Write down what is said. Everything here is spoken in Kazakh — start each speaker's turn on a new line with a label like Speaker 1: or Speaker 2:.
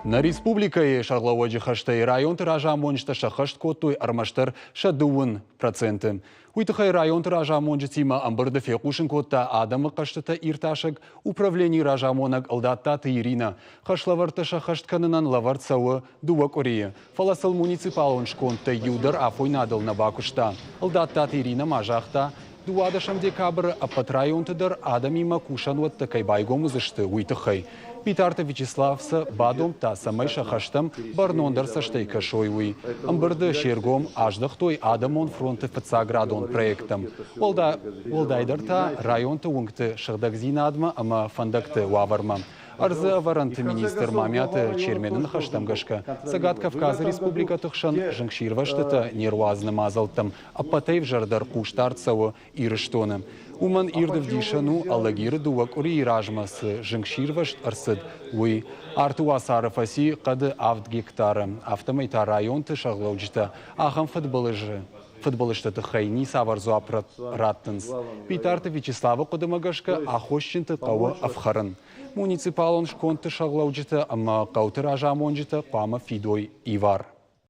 Speaker 1: На республикае шарлауаджи хаштай район тиража монжта шахашт коттой армаштар шадуын проценты. Уйтыхай район тиража монжи тима амбырды фекушин котта адамы қаштыта ирташык управление ража монаг алдатта тиирина. Хашлаварты шахашт канынан лаварт сауы дуа Корея. Фаласыл муниципалон шконта юдар афойнадыл на бакушта. Алдатта тиирина мажахта. 20 декабрь апат районтыдыр адам има кушан ватты кайбайгому зышты уйтыхай. Питарта Вячеславса бадом та самай шахаштам барнондар саштай кашойуи. Амбырды шергом аждах той адамон фронты фацаградон проектам. Волдайдарта районты унгты шагдагзина адма ама фандакты ваварма. Арзы варанты министр мамяты черменін хаштамгашка. Сагат Кавказ Республика тұқшан жыңширваштыты неруазны мазалтым. Апатайв жардар куштарцауы ирыштоны. Уман ирдів дишану алагиры дуак ури иражмасы жыңширвашт арсыд. Уй арту асарыфаси қады авд гектары. Автомайта районты шағлаучыта. Ахам футболышты хайни саварзу апраттынс. Питарты Вячеслава Кодымагашка ахощинты қауы афхарын. Муниципалон шконты шағлаучыта, ама қаутыр ажамонжыта қама фидой ивар.